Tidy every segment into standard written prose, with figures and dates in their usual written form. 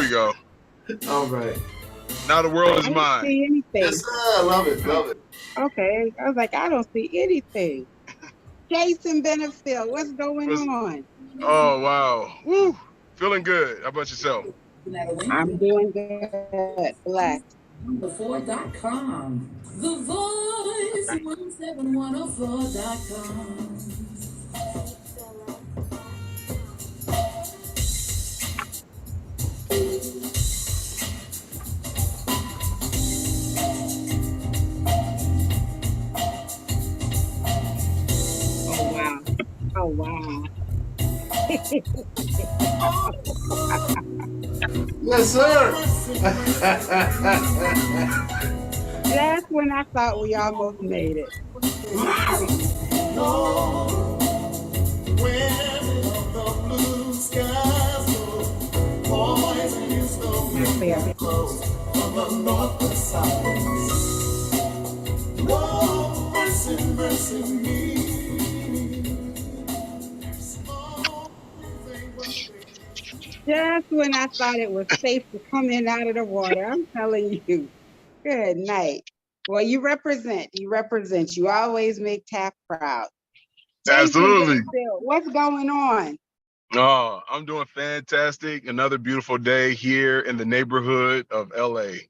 we go. All right. Now the world is I don't mine. see anything. Yes, sir. I love it. Love it. Okay. I was like, I don't see anything. Jason Benefield, what's going What's- on? Oh, wow. Woo. Feeling good. How about yourself? I'm doing good. Blessed. The4.com. The Voice 17104.com. Oh wow. Oh wow. Yes, sir. That's when I thought we almost made it. Not fair. Just when I thought it was safe to come in out of the water, I'm telling you. Good night. Well, you represent. You always make Taft proud. Jason Absolutely. Benefield, what's going on? Oh, I'm doing fantastic. Another beautiful day here in the neighborhood of LA.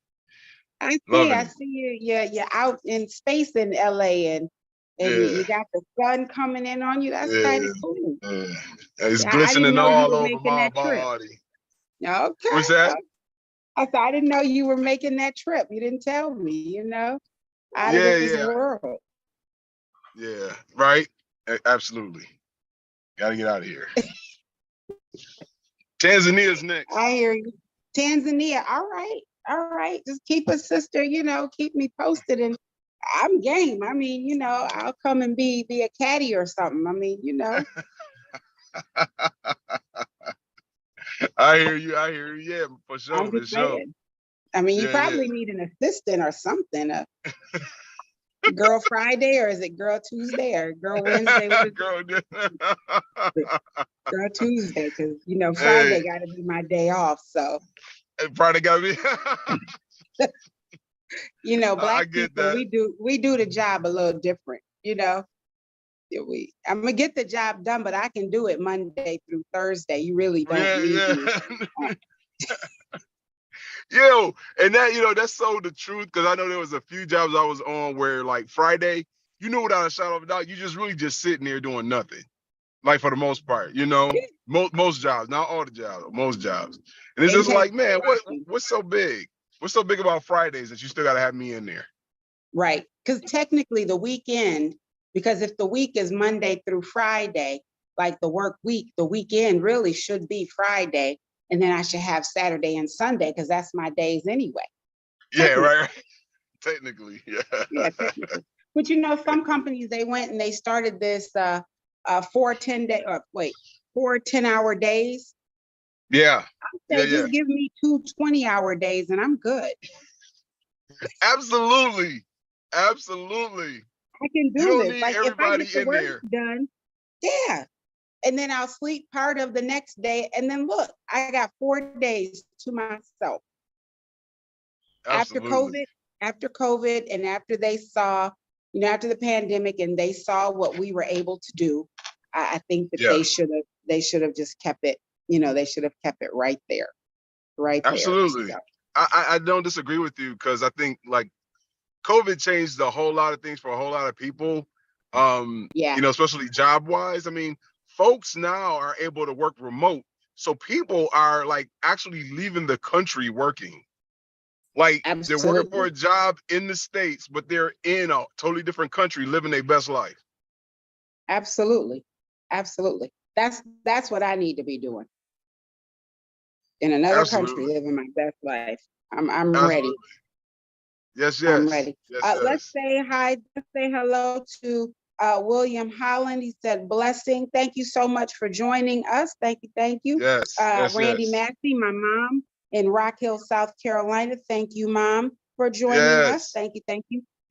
I Loving see you. You're out in space in LA, and you Yeah. got the sun coming in on you. That's kind of cool. It's Yeah, I didn't glistening know you all were over making my that trip. body. Okay. What's that? I thought I didn't know you were making that trip. You didn't tell me, out of this world. Yeah, right? Absolutely. Got to get out of here. Tanzania's next. I hear you. Tanzania. All right. Just keep a sister, keep me posted, and I'm game. I mean, I'll come and be a caddy or something. I mean, I hear you. Yeah, for sure. I'm just saying. I mean, you probably need an assistant or something. Girl Friday, or is it Girl Tuesday, or Girl Wednesday? Girl Tuesday, because Friday got to be my day off. So Friday got to be. Black people, we do the job a little different. I'm gonna get the job done, but I can do it Monday through Thursday. You really don't need me. Yo, and that, that's so the truth, because I know there was a few jobs I was on where like Friday, without a shadow of a doubt, you just really just sitting there doing nothing. Like for the most part, most jobs, not all the jobs, most jobs. And it's just like, man, what's so big? What's so big about Fridays that you still got to have me in there? Right. Because technically the weekend, because if the week is Monday through Friday, like the work week, the weekend really should be Friday. And then I should have Saturday and Sunday, because that's my days anyway. Yeah, right. Technically, yeah. Yeah, technically. But some companies, they went and they started this 4 10-hour days. Yeah. Just give me 2 20-hour days and I'm good. Absolutely. I can do this. Like if I get the work done, yeah. And then I'll sleep part of the next day. And then look, I got 4 days to myself. Absolutely. After COVID, and after they saw, after the pandemic, and they saw what we were able to do, I think that they should have just kept it, they should have kept it right there. Absolutely. There. I don't disagree with you, because I think like COVID changed a whole lot of things for a whole lot of people. Especially job wise. I mean, folks now are able to work remote. So people are like actually leaving the country working. Like They're working for a job in the States, but they're in a totally different country living their best life. Absolutely. That's what I need to be doing. In another country, living my best life. I'm ready. Yes. I'm ready. Let's say hi. Let's say hello to William Holland. He said, blessing. Thank you so much for joining us. Thank you. Yes. Randy Massey, my mom in Rock Hill, South Carolina. Thank you, Mom, for joining us. Thank you.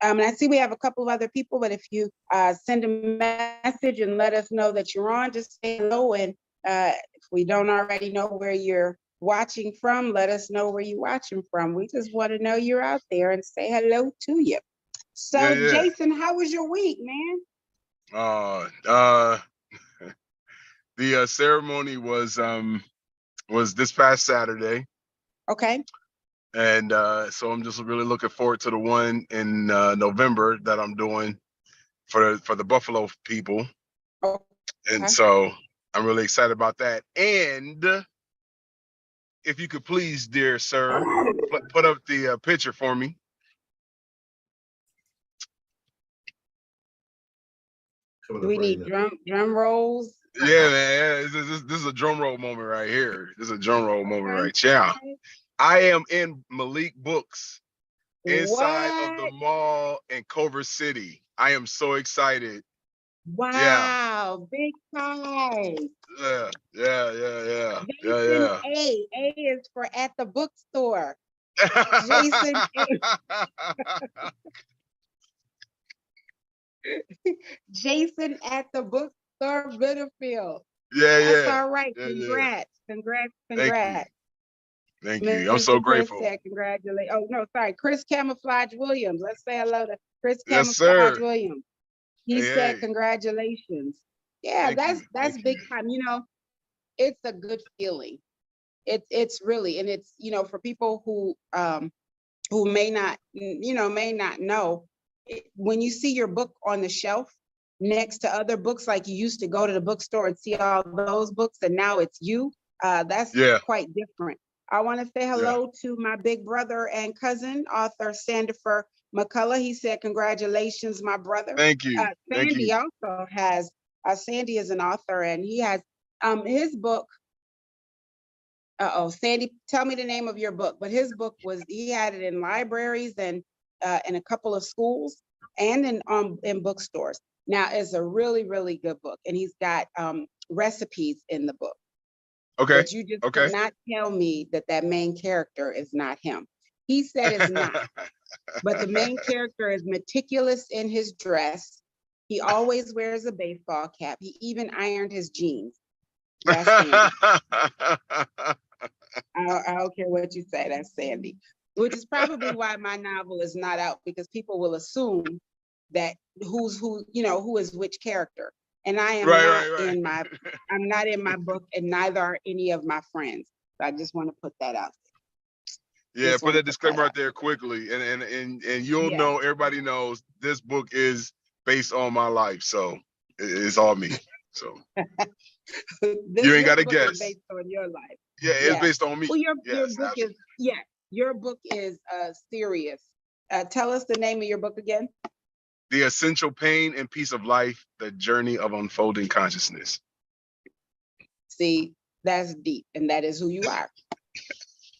And I see we have a couple of other people, but if you send a message and let us know that you're on, just say hello. And if we don't already know where you're watching from, let us know where you're watching from. We just want to know you're out there and say hello to you. So, Yeah. Jason, how was your week, man? The ceremony was this past Saturday. Okay. And so I'm just really looking forward to the one in November that I'm doing for the Buffalo people. Okay. And so I'm really excited about that. And if you could please, dear sir, put up the picture for me. Do we need drum rolls? Yeah, man. This is a drum roll moment right here. This is a drum roll moment right here. I am in Malik Books inside of the mall in Culver City. I am so excited. Wow, big time. Yeah. Jason A. A is for at the bookstore. Jason A. Jason at the bookstore, Benefield. That's all right. Congrats. Thank you. I'm so grateful. Chris said congratulations. Oh, no, sorry. Chris Camouflage Williams. Let's say hello to Chris Camouflage Williams. He said congratulations. Yeah, that's big time. You know, it's a good feeling. It's really, and it's, you know, for people who may not know, when you see your book on the shelf next to other books, like you used to go to the bookstore and see all those books, and now it's you. That's quite different. I want to say hello to my big brother and cousin, author Sandifer McCullough. He said, congratulations, my brother. Thank you. Sandy also has, Sandy is an author, and he has his book. Sandy, tell me the name of your book. But his book he had it in libraries and in a couple of schools and in bookstores. Now, it's a really, really good book, and he's got recipes in the book. Okay. But you just cannot tell me that main character is not him. He said it's not. But the main character is meticulous in his dress. He always wears a baseball cap. He even ironed his jeans. That's Sandy. I don't care what you say, that's Sandy. Which is probably why my novel is not out, because people will assume that who is which character. And I am I'm not in my book, and neither are any of my friends. So I just want to put that out there. Yeah, put that disclaimer out there quickly, and you'll know, everybody knows this book is based on my life, so it's all me. So you ain't got to guess. Based on your life. Yeah, it's based on me. Well, your book is serious. Tell us the name of your book again. The Essential Pain and Peace of Life: The Journey of Unfolding Consciousness. See, that's deep, and that is who you are.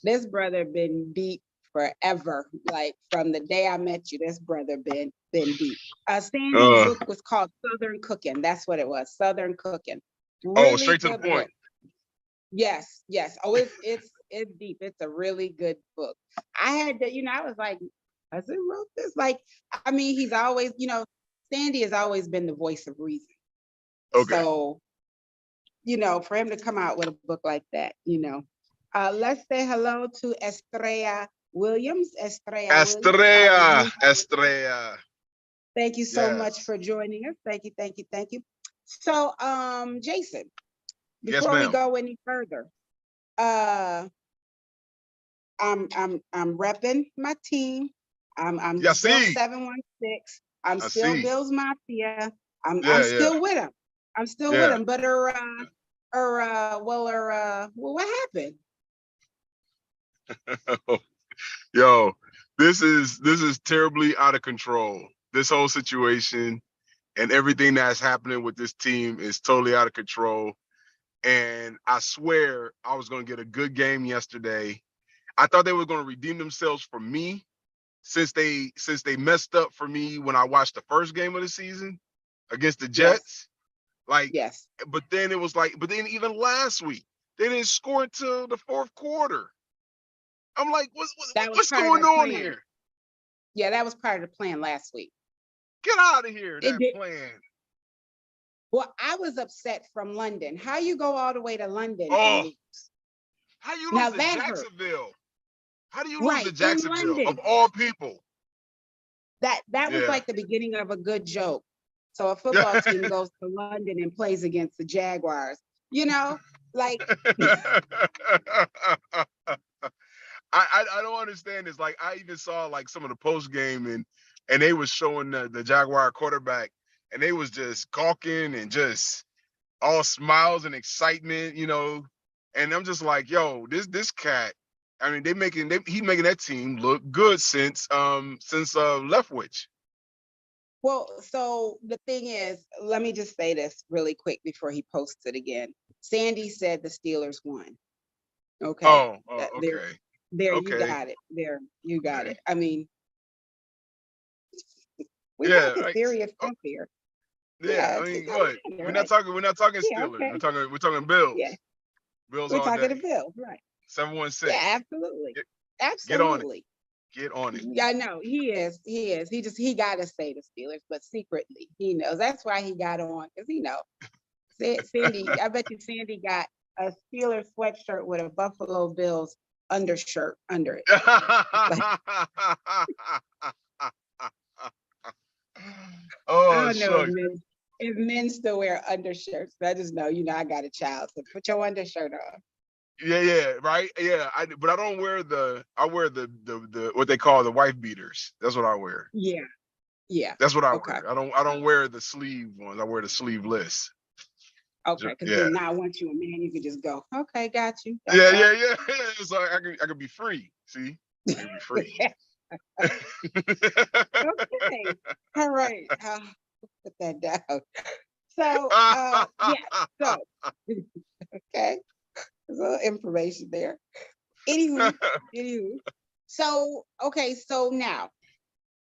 This brother been deep forever. Like from the day I met you, this brother been deep. Sandy's book was called Southern Cooking. That's what it was, Southern Cooking. Really straight to the point. Book. Yes. Oh, it's deep. It's a really good book. I had to, I was like, I said, wrote this. Like, I mean, he's always, Sandy has always been the voice of reason. Okay. So, for him to come out with a book like that, let's say hello to Estrella Williams. Estrella. Thank you so much for joining us. Thank you. So, Jason, before we go any further, I'm repping my team. I'm still 716. I'm still Bills Mafia. I'm still with him. With him. But what happened? Yo, this is terribly out of control. This whole situation and everything that's happening with this team is totally out of control. And I swear I was going to get a good game yesterday. I thought they were going to redeem themselves for me since they messed up for me when I watched the first game of the season against the Jets. But then it was but then even last week, they didn't score until the fourth quarter. I'm like, what's going on here? Yeah, that was part of the plan last week. Get out of here, that plan. Well, I was upset from London. How you go all the way to London? Oh, How you Now lose to that hurt. Jacksonville? How do you lose Right, to in Jacksonville of London. all people? That was Yeah. like the beginning of a good joke. So a football team goes to London and plays against the Jaguars. You know, like I don't understand this. Like I even saw like some of the post game and they was showing the Jaguar quarterback and they was just gawking and just all smiles and excitement, you know. And I'm just like, yo, this cat. I mean, he's making that team look good since Leftwich. well, so the thing is, let me just say this really quick before he posts it again. Sandy said the Steelers won. Okay. Oh, There, okay, you okay, got it. There, you got okay. it. I mean, we Yeah, talking like, serious stuff here. yeah. Yeah, I it mean, don't what? matter, We're not right? talking. We're not talking Yeah, Steelers. okay. We're talking Bills. Yeah, Bills we're all talking to day. Bill, right? 716. Yeah, absolutely. Get on it. Absolutely. Get on it. Yeah, I know he is. He is. He got to say the Steelers, but secretly he knows. That's why he got on, because he knows. Sandy, I bet you Sandy got a Steelers sweatshirt with a Buffalo Bills undershirt under it. Like, I Oh, don't know shucks. if men still wear undershirts. But I just know, I got a child, so put your undershirt on. Yeah, right. Yeah, but I don't wear I wear the what they call the wife beaters. That's what I wear. Yeah, yeah. That's what I Okay, wear. I don't wear the sleeve ones. I wear the sleeveless. okay. Because Yeah. then now, once you're a man, you can just go. Okay, got you. That's Yeah, all. yeah. So I can be free. See, I can be free. Okay. All right. Put that down. So, yeah. So, okay. There's a little information there. Anywho. So, okay. So now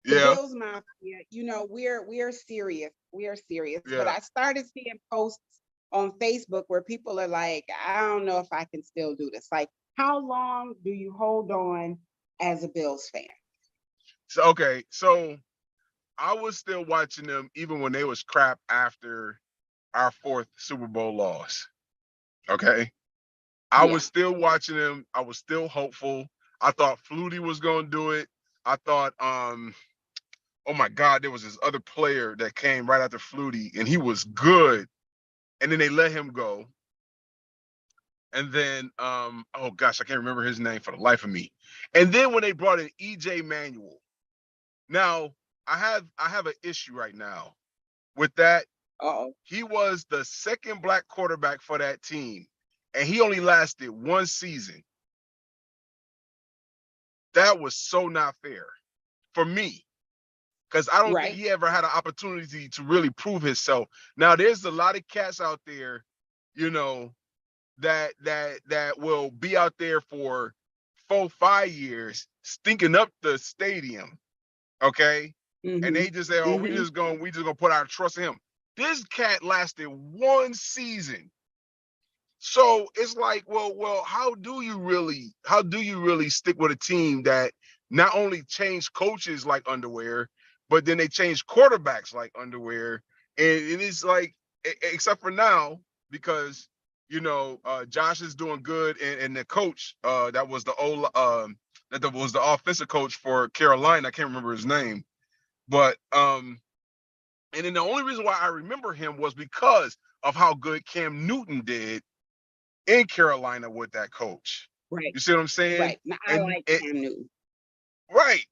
the Yeah, Bills Mafia, we're serious. We are serious. But yeah. I started seeing posts on Facebook where people are like, I don't know if I can still do this. Like, how long do you hold on as a Bills fan? So okay, so I was still watching them even when they was crap after our fourth Super Bowl loss. Okay. I Yeah. was still watching them. I was still hopeful. I thought Flutie was gonna do it. I thought, oh my God, there was this other player that came right after Flutie, and he was good. And then they let him go. And then, oh gosh, I can't remember his name for the life of me. And then when they brought in EJ Manuel, now I have an issue right now with that. Uh-oh. He was the second black quarterback for that team, and he only lasted one season. That was so not fair for me because I don't think Right. he ever had an opportunity to really prove himself. Now, there's a lot of cats out there, you know, that will be out there for 4-5 years, stinking up the stadium. Okay, and Mm-hmm. they just say, "Oh, we Mm-hmm. just gonna put our trust in him." This cat lasted one season. So it's like, well, how do you really stick with a team that not only changed coaches like underwear, but then they changed quarterbacks like underwear? And it is like, except for now, because Josh is doing good, and the coach that was that was the offensive coach for Carolina. I can't remember his name, but and then the only reason why I remember him was because of how good Cam Newton did in Carolina with that coach. Right. You see what I'm saying? Right. Now, I And like Cam Newton. right,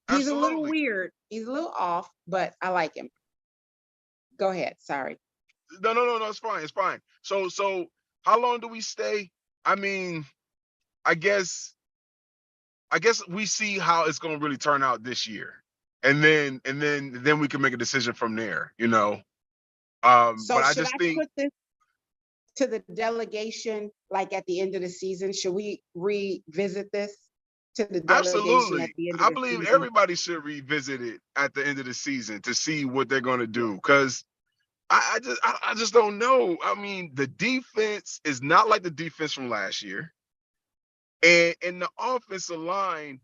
He's a little absolutely. weird. He's a little off, but I like him. Go ahead. Sorry. No, it's fine. It's fine. So how long do we stay? I mean, I guess we see how it's gonna really turn out this year. And then we can make a decision from there, you know. So But I should just I think put this to the delegation like at the end of the season? Should we revisit this to the delegation at absolutely. the end of I the believe season? everybody should revisit it at the end of the season to see what they're gonna do. Because I just don't know. I mean, the defense is not like the defense from last year, and the offensive line.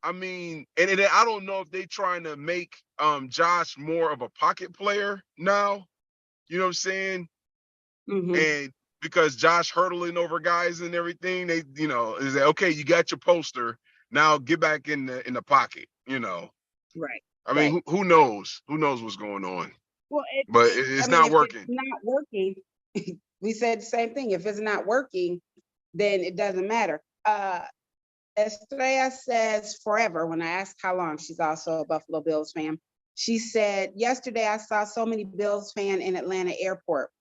I mean, and I don't know if they trying to make Josh more of a pocket player now. You know what I'm saying? Mm-hmm. And because Josh hurdling over guys and everything. They, you know, is that okay? You got your poster. Now get back in the pocket. You know. Right. I mean, Right. who knows? Who knows what's going on? Well, But I it's mean, not if it's working. not working, we said the same thing. If it's not working, then it doesn't matter. Estrella says forever. When I asked how long, she's also a Buffalo Bills fan. She said, yesterday I saw so many Bills fan in Atlanta airport.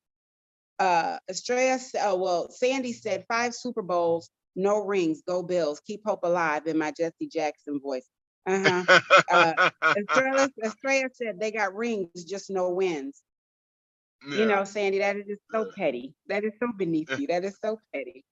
Estrella, well, Sandy said 5 Super Bowls, no rings, go Bills, keep hope alive in my Jesse Jackson voice. Estrella said they got rings, just no wins. Yeah. You know, Sandy, that is just so petty. That is so beneath you. That is so petty.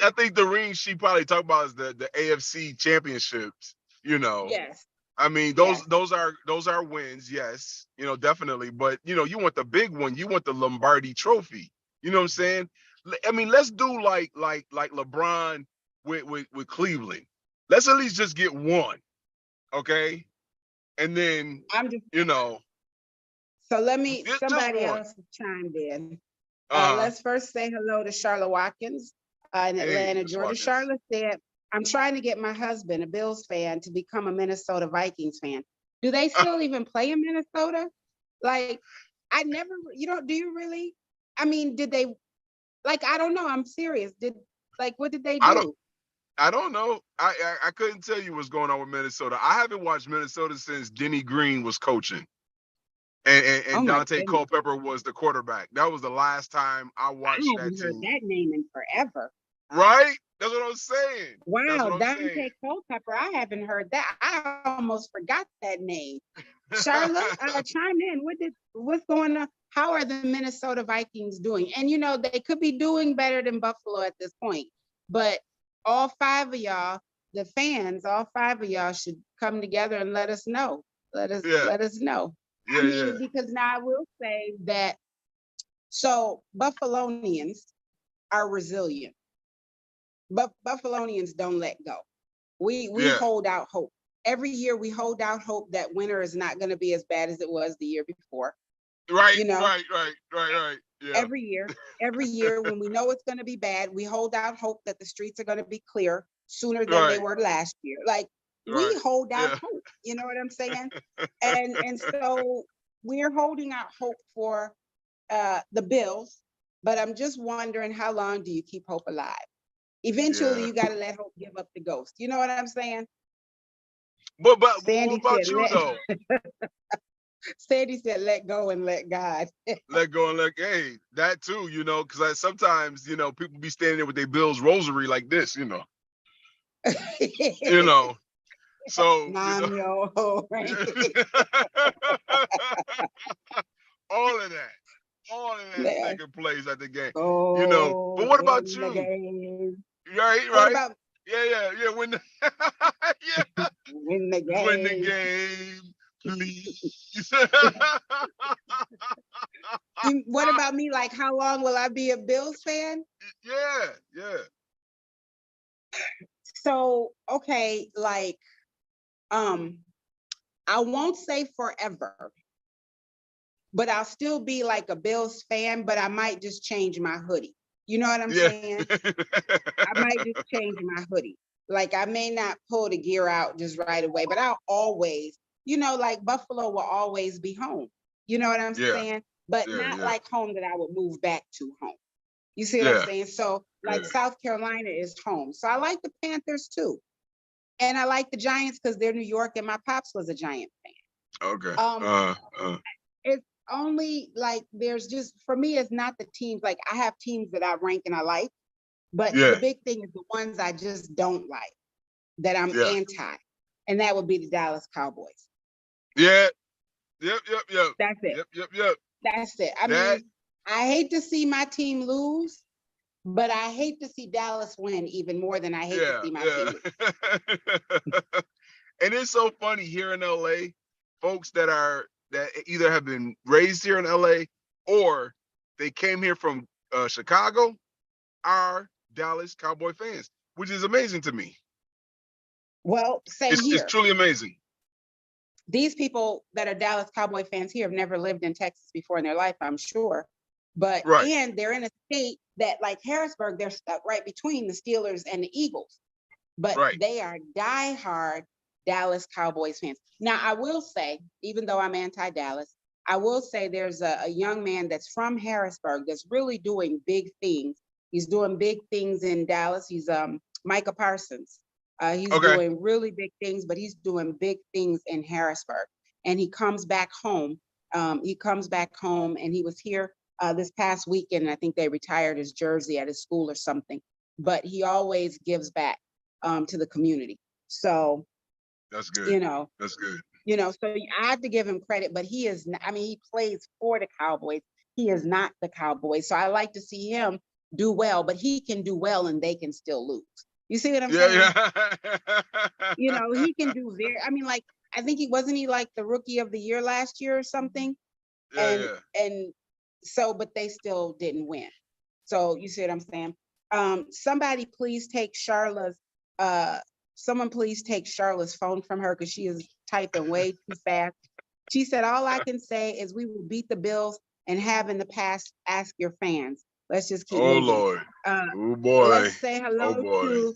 I think the ring she probably talked about is the AFC championships, you know. Yes. I mean, those are wins, yes, you know, definitely. But you know, you want the big one, you want the Lombardi trophy. You know what I'm saying? I mean, let's do like LeBron with Cleveland. Let's at least just get one. Okay. And then I'm just, you know, so let me, just somebody one. else chimed in. Uh-huh. Let's first say hello to Charlotte Watkins in Atlanta, Miss Georgia. Watkins. Charlotte said, I'm trying to get my husband, a Bills fan, to become a Minnesota Vikings fan. Do they still even play in Minnesota? Like, I never, do you really? I mean, did they, like, I don't know. I'm serious. What did they do? I don't know. I couldn't tell you what's going on with Minnesota. I haven't watched Minnesota since Denny Green was coaching. And Dante Culpepper was the quarterback. That was the last time I watched that team. I haven't heard that name in forever. Right? That's what I'm saying. Wow, Dante Culpepper. I haven't heard that. I almost forgot that name. Charlotte, chime in. What's going on? How are the Minnesota Vikings doing? And they could be doing better than Buffalo at this point. But all 5 of y'all, the fans, all 5 of y'all should come together and let us know. Let us know. Yeah, I mean, because now I will say that, so Buffalonians are resilient, but Buffalonians don't let go. We hold out hope. Every year we hold out hope that winter is not going to be as bad as it was the year before. Right, right. Yeah. Every year when we know it's going to be bad, we hold out hope that the streets are going to be clear sooner than they were last year. Like, we hold out hope, you know what I'm saying? And so we're holding out hope for the Bills, but I'm just wondering, how long do you keep hope alive? Eventually you got to let hope give up the ghost. You know what I'm saying? But Sandy what about you though? Sandy said, let go and let God. Let go and hey, that too, because sometimes, people be standing there with their Bills rosary like this, So right? all of that taking place at the game. But what about you? Right. What about Yeah. Win the win the game. Win the game, please. What about me? Like, how long will I be a Bills fan? Yeah. So, okay, like, I won't say forever, but I'll still be like a Bills fan, but I might just change my hoodie. You know what I'm saying? I might just change my hoodie. Like, I may not pull the gear out just right away, but I'll always, like Buffalo will always be home. You know what I'm saying? But not like home that I would move back to home. You see what I'm saying? So like South Carolina is home. So I like the Panthers too. And I like the Giants because they're New York and my pops was a Giant fan. Okay. It's only like, there's just, for me, it's not the teams. Like, I have teams that I rank and I like, but the big thing is the ones I just don't like, that I'm anti. And that would be the Dallas Cowboys. Yeah. Yep. That's it. Yep. That's it. I mean, I hate to see my team lose, but I hate to see Dallas win even more than I hate to see my team lose. And it's so funny here in LA, folks that either have been raised here in LA or they came here from Chicago are Dallas Cowboy fans, which is amazing to me. Well, same here. It's truly amazing. These people that are Dallas Cowboy fans here have never lived in Texas before in their life, I'm sure. But Right. and they're in a state that, like Harrisburg, they're stuck right between the Steelers and the Eagles. But Right. they are diehard Dallas Cowboys fans. Now, I will say, even though I'm anti-Dallas, I will say there's a young man that's from Harrisburg that's really doing big things. He's doing big things in Dallas. He's Micah Parsons. He's Okay. doing really big things, but he's doing big things in Harrisburg. And he comes back home. And he was here this past weekend. And I think they retired his jersey at his school or something. But he always gives back to the community. So that's good. That's good. So I have to give him credit, but he is, I mean, he plays for the Cowboys. He is not the Cowboys. So I like to see him do well, but he can do well and they can still lose. You see what I'm saying? Yeah. He can do I mean, like, I think he like the rookie of the year last year or something. And so, but they still didn't win. So you see what I'm saying? Somebody please take someone please take Charlotte's phone from her because she is typing way too fast. She said, all I can say is we will beat the Bills and have in the past, ask your fans. Let's just keep moving. Lord. Oh boy. Let's say hello to, boy.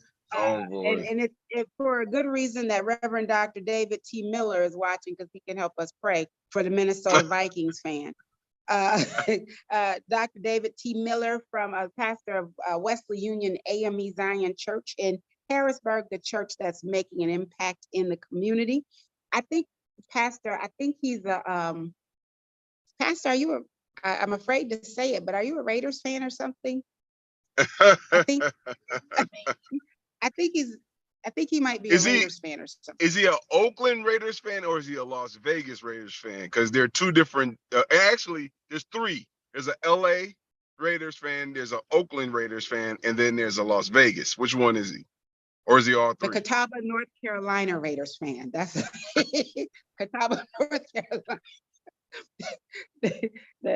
and it's for a good reason that Reverend Dr. David T. Miller is watching because he can help us pray for the Minnesota Vikings fan. Dr. David T. Miller, from a pastor of Wesley Union AME Zion Church in Harrisburg, the church that's making an impact in the community. I think, Pastor, he's a Pastor. Are you I'm afraid to say it, but are you a Raiders fan or something? I think he might be a Raiders fan or something. Is he an Oakland Raiders fan or is he a Las Vegas Raiders fan? Because they're two different. Actually, there's three. There's a LA Raiders fan, there's an Oakland Raiders fan, and then there's a Las Vegas. Which one is he? Or is he all three? The Catawba, North Carolina Raiders fan. That's Catawba, North Carolina.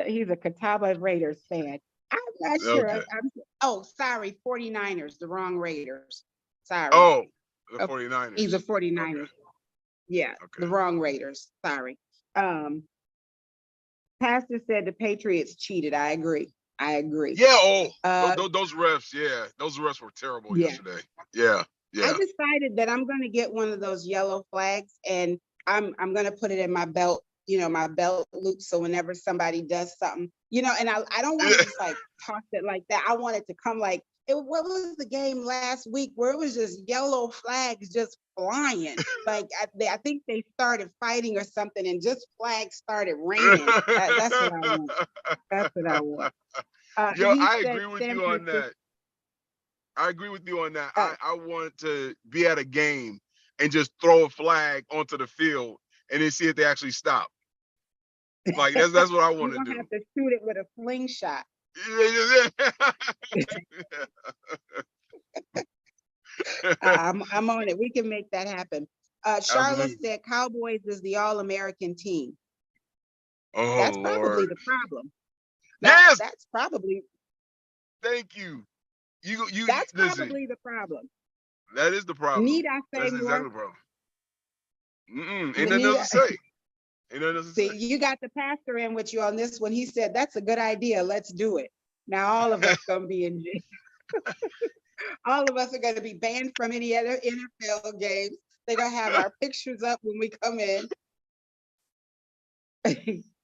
He's a Catawba Raiders fan. I'm not sure. Okay. Sorry, 49ers, the wrong Raiders. Sorry. Oh, the 49ers. He's a 49ers. Okay. Yeah, okay. The wrong Raiders. Sorry. Pastor said the Patriots cheated. I agree. Yeah, those refs, those refs were terrible yesterday. Yeah. I decided that I'm going to get one of those yellow flags and I'm going to put it in my belt, my belt loop. So whenever somebody does something, and I don't want to just like toss it like that. I want it to come like, what was the game last week where it was just yellow flags just flying? Like I think they started fighting or something and just flags started raining. That's what I want. That's what I want. I agree with you on that. I want to be at a game and just throw a flag onto the field and then see if they actually stop. Like that's what I want to do. You have to shoot it with a slingshot. I'm on it. We can make that happen. Charlotte said Cowboys is the all-American team. Oh, that's Lord. Probably the problem. Yes, that's probably. Thank you. You. That's probably the problem. That is the problem. Need I say that's more? Exactly the problem. Ain't nothing else to say. See, you got the pastor in with you on this one. He said that's a good idea. Let's do it. Now all of us gonna be in jail. All of us are gonna be banned from any other NFL games. They're gonna have our pictures up when we come in.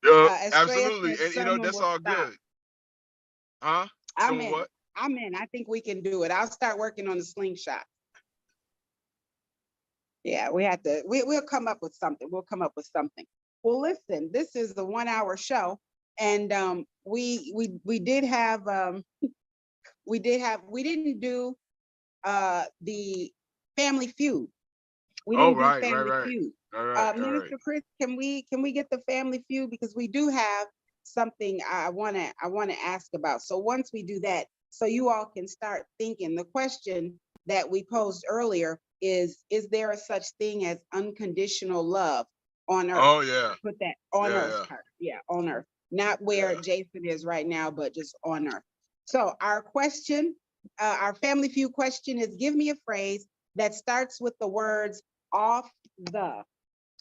Absolutely, and that's all good. Huh? I'm in. I think we can do it. I'll start working on the slingshot. Yeah, we'll come up with something. Well, listen, this is the 1 hour show. And we didn't do the Family Feud. We didn't do Family Feud. Minister Chris, can we get the Family Feud, because we do have something I want to ask about. So once we do that, so you all can start thinking. The question that we posed earlier is there a such thing as unconditional love on earth? Oh yeah. Put that on earth. Yeah, on earth. Not where Jason is right now, but just on earth. So our question, our Family Feud question is, give me a phrase that starts with the words off the.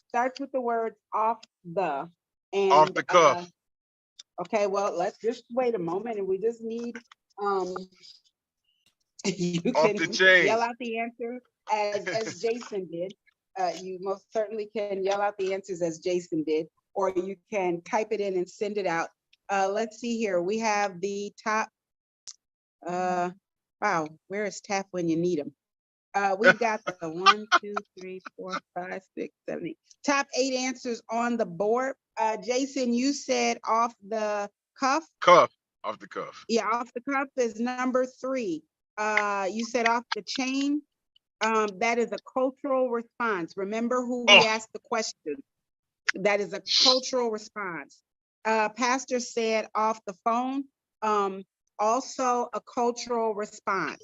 Starts with the words off the. And, off the cuff. Okay, well, let's just wait a moment, and we just need, you Off can the chain. yell out the answer as Jason did. You most certainly can yell out the answers as Jason did, or you can type it in and send it out. Let's see here. We have the top, wow, where is TAP when you need them? We've got the 1, 2, 3, 4, 5, 6, 7, 8. Top 8 answers on the board. Jason, you said off the cuff? Off the cuff. Yeah, off the cuff is number 3. You said off the chain. That is a cultural response. Remember who we asked the question. That is a cultural response. Pastor said off the phone. Also a cultural response.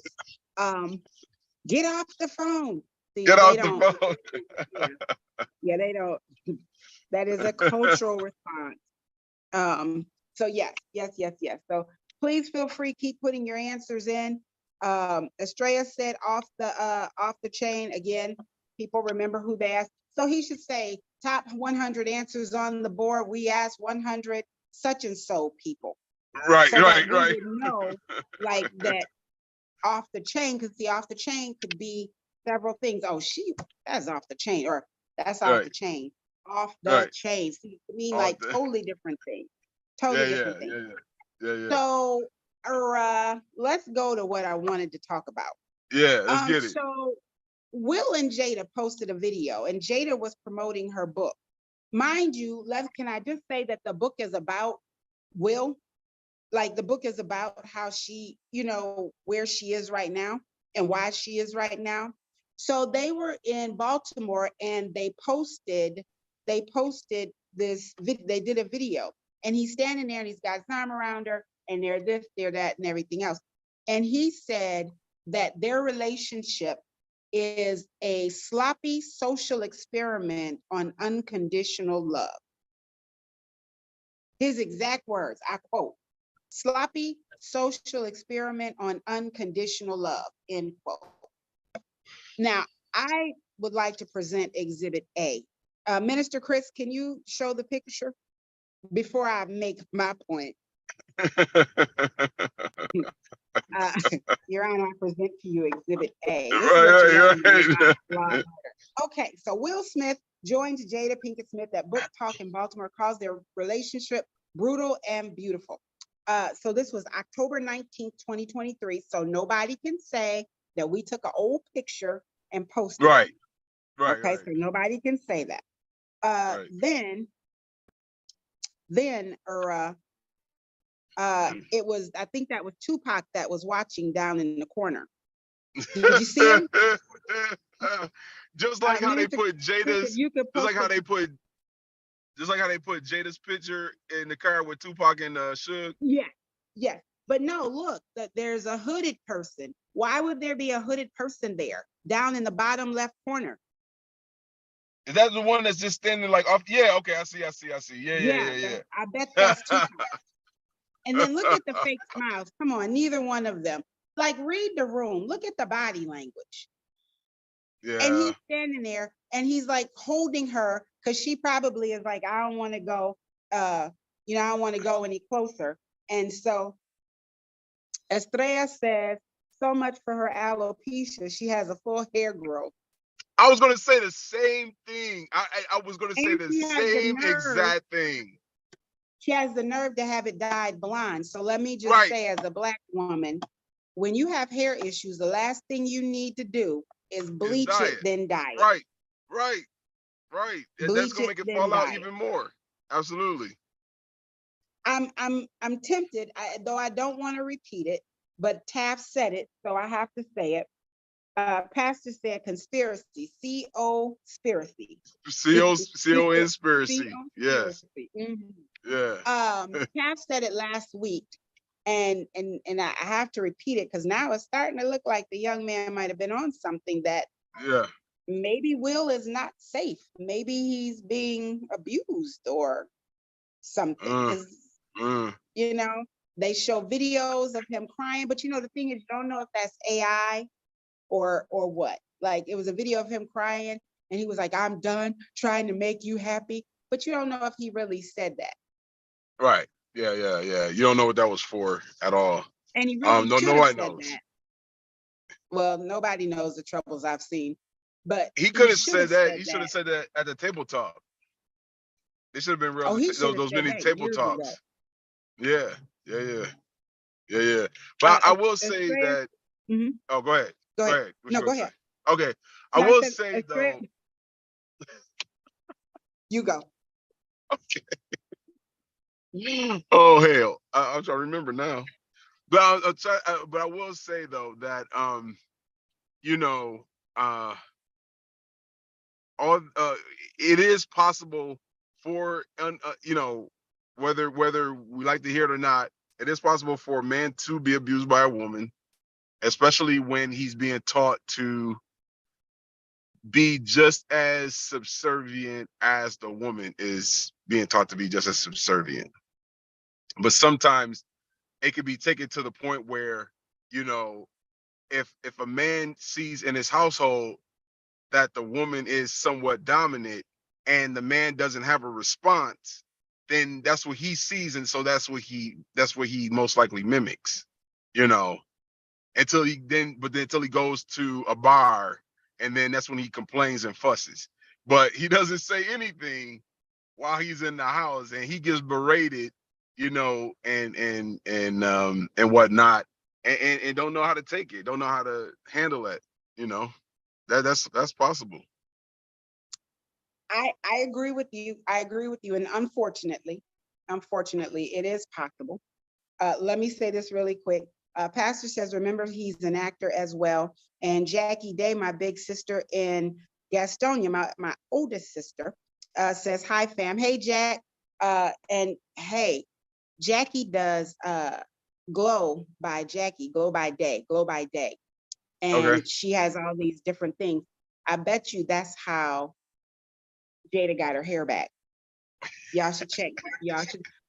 Get off the phone. See, Get off the phone. Yeah, they don't. That is a cultural response. So yes. So please feel free, keep putting your answers in. Estrella said off the chain. Again, people remember who they asked. So he should say top 100 answers on the board. We asked 100 such and so people. Right, so right. We would know like that off the chain, because the off the chain could be several things. Oh, that's off the chain, or that's off the chain. Off the chain. See, I mean, like totally different things. Totally different things. Yeah. So let's go to what I wanted to talk about. Yeah, let's get it. So Will and Jada posted a video, and Jada was promoting her book. Mind you, can I just say that the book is about Will? Like the book is about how she, where she is right now and why she is right now. So they were in Baltimore and they posted this, they did a video, and he's standing there and he's got his arm around her and they're this, they're that, and everything else. And he said that their relationship is a sloppy social experiment on unconditional love. His exact words, I quote, sloppy social experiment on unconditional love, end quote. Now, I would like to present Exhibit A. Minister Chris, can you show the picture before I make my point? Your Honor, I present to you Exhibit A. Right. Okay, so Will Smith joined Jada Pinkett Smith at Book Talk in Baltimore, calls their relationship brutal and beautiful. So this was October 19th, 2023. So nobody can say that we took an old picture and posted it. Right. Okay, so nobody can say that. Then it was, I think that was Tupac that was watching down in the corner. Did you see him? Just like how they put Jada's, just like how they put Jada's picture in the car with Tupac and Suge. Yes. But no, look, that there's a hooded person. Why would there be a hooded person there down in the bottom left corner? Is that the one that's just standing like off? Yeah, okay, I see. Yeah. I bet that's Tupac. And then look at the fake smiles. Come on, neither one of them. Like, read the room. Look at the body language. Yeah. And he's standing there and he's like holding her because she probably is like, I don't want to go, I don't want to go any closer. And so Estrella says, so much for her alopecia. She has a full hair growth. I was going to say the same thing. I was going to say the same exact thing. She has the nerve to have it dyed blonde. So let me just say, as a Black woman, when you have hair issues, the last thing you need to do is bleach it, then dye it. Right. That's going to make it fall out even more. Absolutely. I'm tempted, though I don't want to repeat it, but Taft said it, so I have to say it. Pastor said conspiracy, C-O-spiracy. C-O-conspiracy. Yes. Yeah. Taft said it last week, and I have to repeat it because now it's starting to look like the young man might have been on something that maybe Will is not safe. Maybe he's being abused or something. They show videos of him crying, but the thing is, you don't know if that's AI or what. Like, it was a video of him crying and he was like, I'm done trying to make you happy, but you don't know if he really said that. Right. Yeah. You don't know what that was for at all. And he really No should have one said knows. that. Well, nobody knows the troubles I've seen, but He he could have should said have that. said He should that. have said that at the table talk. They should have been real. Oh, he should have Those said many that table years ago. talks. Yeah. But I will say Estrella, that. mhm, Oh, go ahead. go Go ahead. ahead. What No, you go gonna say? ahead. Okay. I No, I will said, say Estrella, though. you go. Oh hell! I'm trying to remember now. But I'll try. But I will say though that you know, all it is possible for you know, whether we like to hear it or not, it is possible for a man to be abused by a woman, especially when he's being taught to be just as subservient as the woman is being taught to be just as subservient. But sometimes it could be taken to the point where, you know, if a man sees in his household that the woman is somewhat dominant and the man doesn't have a response, then that's what he sees, and so that's what he most likely mimics, you know, until he goes to a bar, and then that's when he complains and fusses. But he doesn't say anything while he's in the house, and he gets berated, you know, and whatnot, and don't know how to take it, don't know how to handle it, you know. That's possible. I agree with you. I agree with you. And unfortunately, it is possible. Let me say this really quick. Pastor says, remember, he's an actor as well. And Jackie Day, my big sister in Gastonia, my oldest sister, says, hi, fam. Hey, Jack. And hey, Jackie does Glow by Jackie, Glow by Day. Okay. And she has all these different things. I bet you that's how Jada got her hair back. Y'all should check.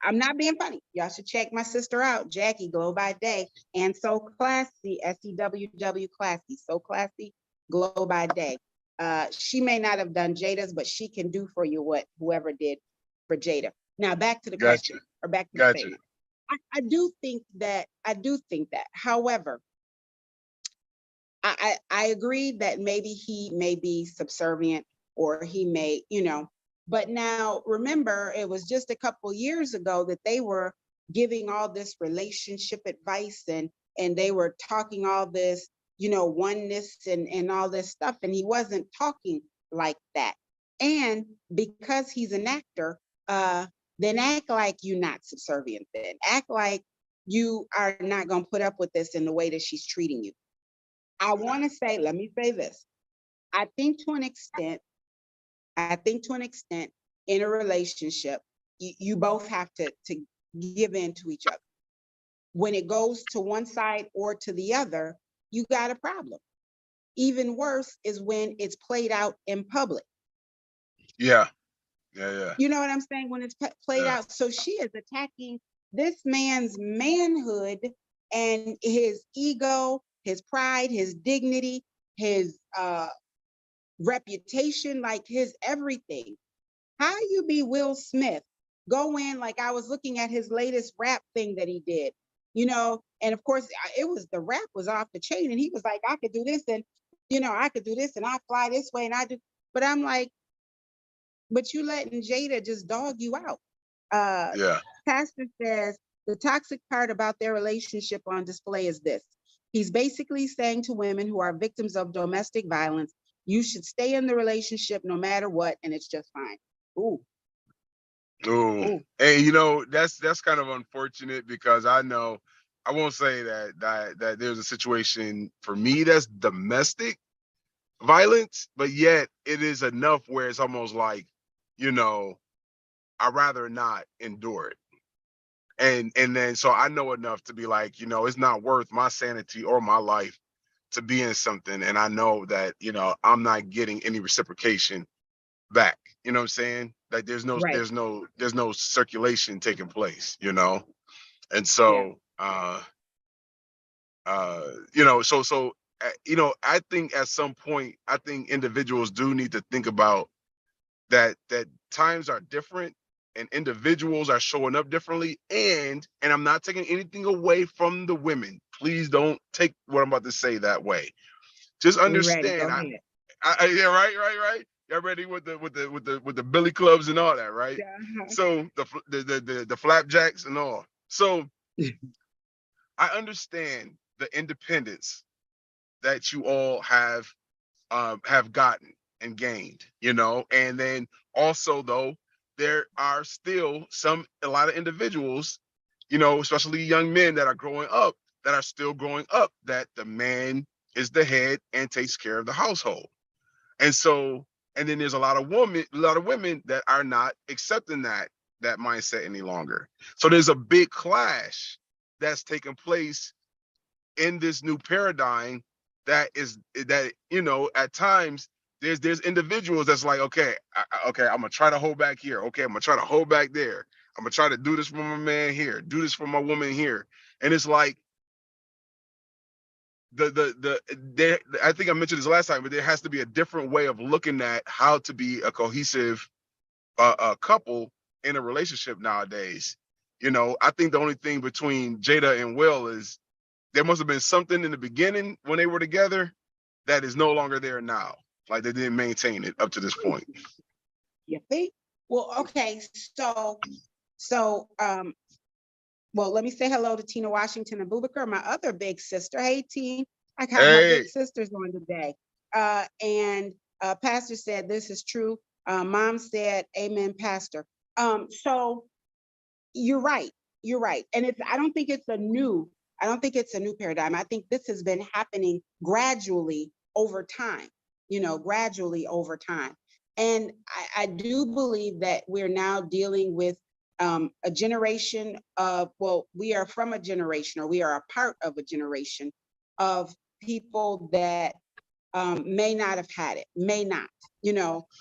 I'm not being funny. Y'all should check my sister out, Jackie, Glow by Day, and So Classy, SEWW Classy, So Classy, Glow by Day. She may not have done Jada's, but she can do for you what whoever did for Jada. Now back to the Gotcha. question, or back to the Gotcha. statement. I do think that. However, I agree that maybe he may be subservient, or he may, you know, but now remember, it was just a couple years ago that they were giving all this relationship advice, and they were talking all this, you know, oneness and all this stuff, and he wasn't talking like that. And because he's an actor, then act like you're not subservient, then act like you are not going to put up with this in the way that she's treating you. I want to say, let me say this. I think to an extent, in a relationship, you both have to give in to each other. When it goes to one side or to the other, you got a problem. Even worse is when it's played out in public. Yeah. You know what I'm saying? When it's played out. So she is attacking this man's manhood and his ego, his pride, his dignity, his reputation, like his everything. How you be Will Smith? Go in, like I was looking at his latest rap thing that he did, you know, and of course the rap was off the chain, and he was like, I could do this, and you know, I could do this, and I fly this way, and I do. But I'm like, but you letting Jada just dog you out. Yeah. Pastor says the toxic part about their relationship on display is this. He's basically saying to women who are victims of domestic violence, you should stay in the relationship no matter what, and it's just fine. Ooh. Ooh. And you know, that's kind of unfortunate, because I know, I won't say that there's a situation for me that's domestic violence, but yet it is enough where it's almost like, you know, I'd rather not endure it. And then so I know enough to be like, you know, it's not worth my sanity or my life to be in something, and I know that, you know, I'm not getting any reciprocation back. You know what I'm saying? Like Right. there's no circulation taking place, you know? And Yeah. so you know, you know, I think at some point, I think individuals do need to think about that times are different, and individuals are showing up differently. And I'm not taking anything away from the women. Please don't take what I'm about to say that way. Just We ready? Go understand. ahead. Yeah, right. Y'all ready with the billy clubs and all that, right? Uh-huh. So the flapjacks and all. So I understand the independence that you all have gotten and gained, and then also though there are still a lot of individuals, especially young men that are growing up, that are still growing up, that the man is the head and takes care of the household. And so, and then there's a lot of women that are not accepting that mindset any longer. So there's a big clash that's taking place in this new paradigm that at times there's individuals that's like, okay, okay, I'm gonna try to hold back here. Okay, I'm gonna try to hold back there. I'm gonna try to do this for my man here, do this for my woman here. And it's like I think I mentioned this last time, but there has to be a different way of looking at how to be a cohesive couple in a relationship nowadays. I think the only thing between Jada and Will is there must have been something in the beginning when they were together that is no longer there now. Like they didn't maintain it up to this point. You think? Well, okay. Well, let me say hello to Tina Washington and Bubakar, my other big sister. Hey, Tina. I got my big sisters on today. And Pastor said this is true. Mom said, amen, Pastor. So you're right. You're right. And I don't think it's a new paradigm. I think this has been happening gradually over time, gradually over time. And I do believe that we're now dealing with a generation of, we are from a generation, or we are a part of a generation of people that may not have had it, may not,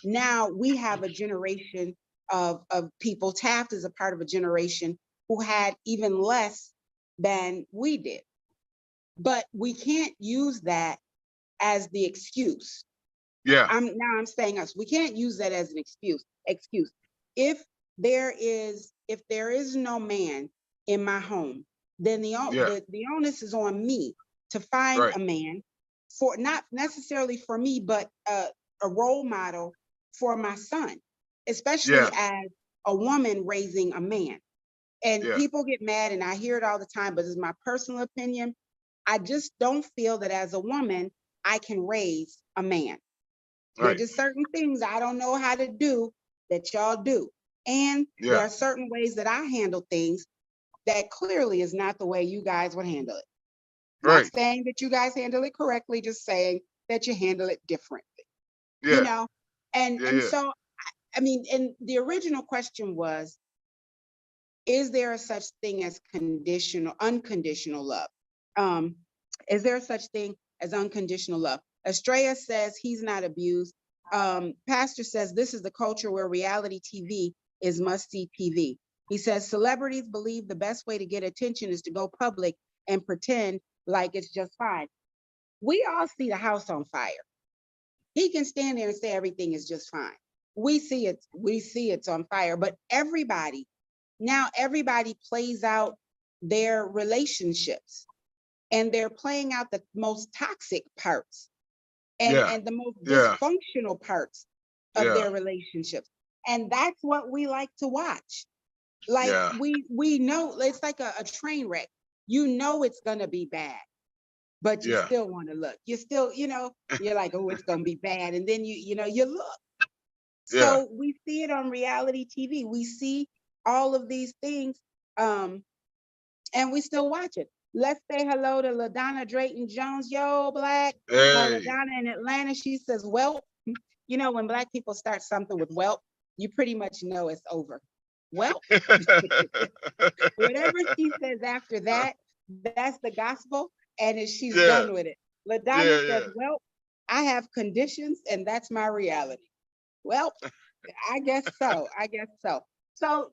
now we have a generation of people. Taft is a part of a generation who had even less than we did. But we can't use that as the excuse. Yeah. I'm saying us. We can't use that as an excuse. If there is no man in my home, then the onus is on me to find a man, for not necessarily for me, but a role model for my son, especially as a woman raising a man. And people get mad, and I hear it all the time, but it's my personal opinion. I just don't feel that as a woman, I can raise a man. There are just certain things I don't know how to do that y'all do. And there are certain ways that I handle things that clearly is not the way you guys would handle it. Not saying that you guys handle it correctly, just saying that you handle it differently. And so, I mean, and the original question was, is there a such thing as unconditional love? Is there a such thing as unconditional love? Estrella says he's not abused. Pastor says this is the culture where reality TV is must-see TV. He says celebrities believe the best way to get attention is to go public and pretend like it's just fine. We all see the house on fire. He can stand there and say everything is just fine. We see it's on fire, but everybody plays out their relationships, and they're playing out the most toxic parts and the most dysfunctional parts of their relationships. And that's what we like to watch. Like we know it's like a train wreck. It's gonna be bad, but you still want to look. You still, you're like, oh, it's gonna be bad. And then you look. So we see it on reality TV. We see all of these things, and we still watch it. Let's say hello to LaDonna Drayton Jones. Yo, Black. LaDonna in Atlanta, she says, well, when Black people start something with well, you pretty much know it's over. Well, whatever she says after that, that's the gospel, and she's done with it. LaDonna says, well, I have conditions, and that's my reality. Well, I guess so. So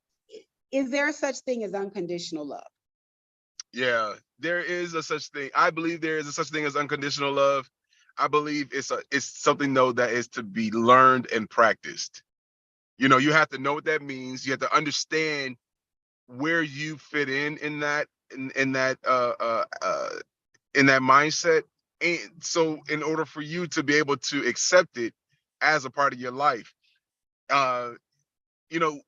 is there such thing as unconditional love? Yeah, there is a such thing. I believe there is a such thing as unconditional love. I believe it's something though that is to be learned and practiced. You know, you have to know what that means. You have to understand where you fit in that in that mindset. And so in order for you to be able to accept it as a part of your life, you know,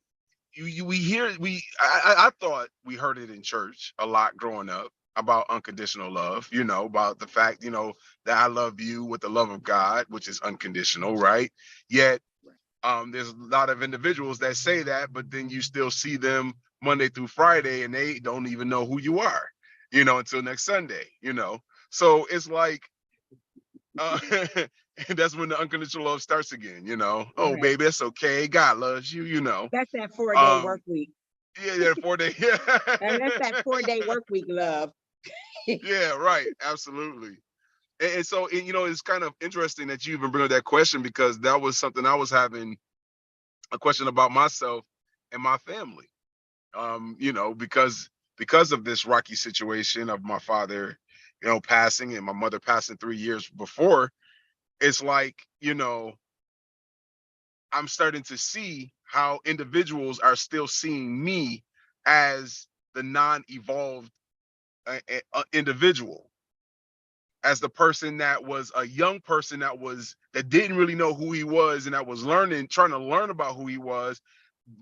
I thought we heard it in church a lot growing up about unconditional love, you know, about the fact, you know, that I love you with the love of God, which is unconditional, right? Yet there's a lot of individuals that say that, but then you still see them Monday through Friday and they don't even know who you are, you know, until next Sunday, you know. So it's like and that's when the unconditional love starts again, you know. Oh Right. baby, it's okay, God loves you, you know. That's that 4-day work um week. yeah, 4 day. Yeah. And that's that 4-day work week love. Yeah, right, absolutely. And so, and, you know, it's kind of interesting that you even bring up that question, because that was something I was having a question about myself and my family. You know, because of this rocky situation of my father, you know, passing and my mother passing 3 years before, it's like, you know, I'm starting to see how individuals are still seeing me as the non-evolved individual, as the person that was a young person that didn't really know who he was, and that was trying to learn about who he was,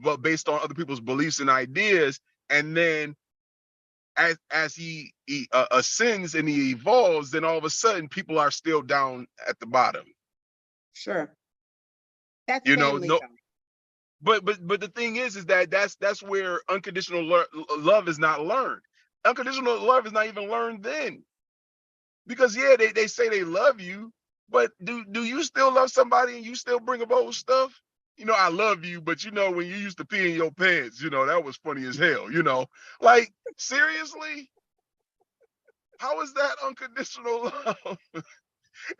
but based on other people's beliefs and ideas. And then as he ascends and he evolves, then all of a sudden people are still down at the bottom. Sure. That's You know, family no, though. but the thing is that that's where unconditional love is not learned. Unconditional love is not even learned then. Because yeah, they say they love you, but do you still love somebody and you still bring up old stuff? You know, I love you, but you know, when you used to pee in your pants, you know, that was funny as hell, you know. Like, seriously? How is that unconditional love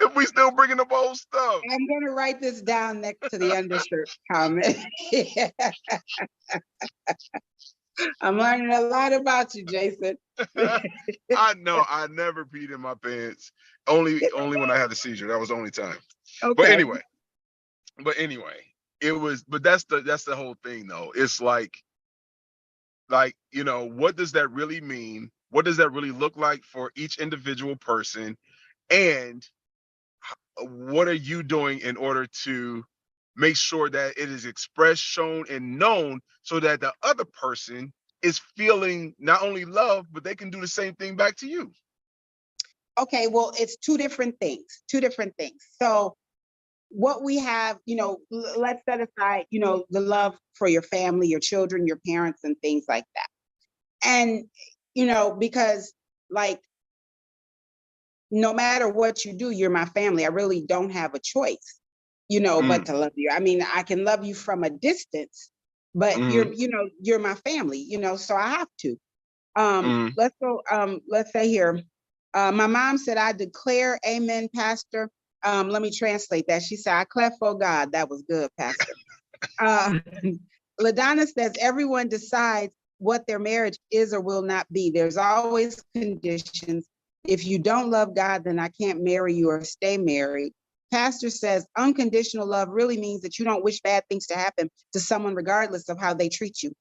if we still bringing up old stuff? I'm going to write this down next to the undershirt comment. I'm learning a lot about you, Jason. I know I never peed in my pants. Only when I had a seizure. That was the only time. But Okay. anyway, it was, but that's the whole thing though. It's like, you know, what does that really mean? What does that really look like for each individual person? And what are you doing in order to make sure that it is expressed, shown, and known, so that the other person is feeling not only love, but they can do the same thing back to you? Okay, well, it's two different things. So what we have, you know, let's set aside, you know, the love for your family, your children, your parents, and things like that. And, you know, because like, no matter what you do, you're my family. I really don't have a choice, you know, but to love you. I mean, I can love you from a distance, but Mm-hmm. you know, you're my family, you know, so I have to. Mm-hmm. Let's go, let's say here, my mom said, I declare, amen, Pastor. Let me translate that. She said, I clap for God. That was good, Pastor. LaDonna says, everyone decides what their marriage is or will not be. There's always conditions. If you don't love God, then I can't marry you or stay married. Pastor says, unconditional love really means that you don't wish bad things to happen to someone regardless of how they treat you.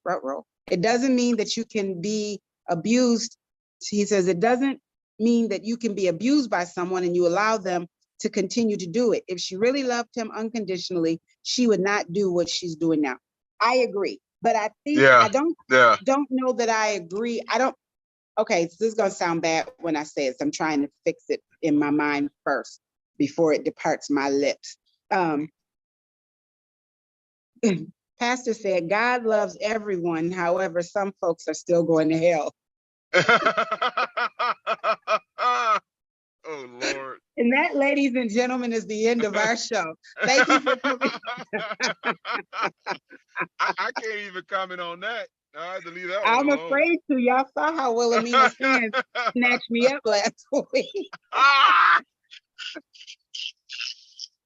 It doesn't mean that you can be abused. He says, it doesn't mean that you can be abused by someone and you allow them to continue to do it. If she really loved him unconditionally, she would not do what she's doing now. I agree, but I think I don't know that I agree. Okay, so this is gonna sound bad when I say it, so I'm trying to fix it in my mind first before it departs my lips. Pastor said, God loves everyone. However, some folks are still going to hell. Oh Lord. And that, ladies and gentlemen, is the end of our show. Thank you for coming. I can't even comment on that. I had to leave that one I'm alone. afraid to. Y'all saw how Wilhelmina's hands snatched me up last week.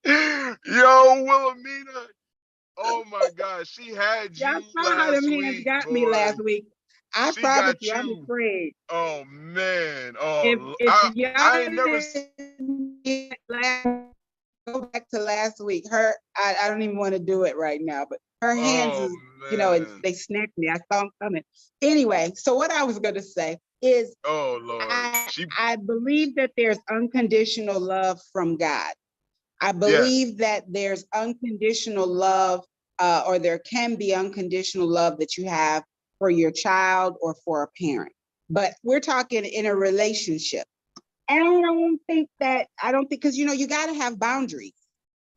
Yo, Wilhelmina. Oh my gosh, she had you Y'all saw how last them hands week, got me boy. last week. I She promise got you, I'm you. afraid. Oh man. Oh, If I y'all ain't never. didn't get go back to last week. I don't even want to do it right now, but Her hands Oh is, man. they snatched me. I saw them coming. Anyway, so what I was going to say is Oh Lord. I believe that there's unconditional love from God. I Yes. believe that there's unconditional love, or there can be unconditional love that you have for your child or for a parent. But we're talking in a relationship. And I don't think, because, you got to have boundaries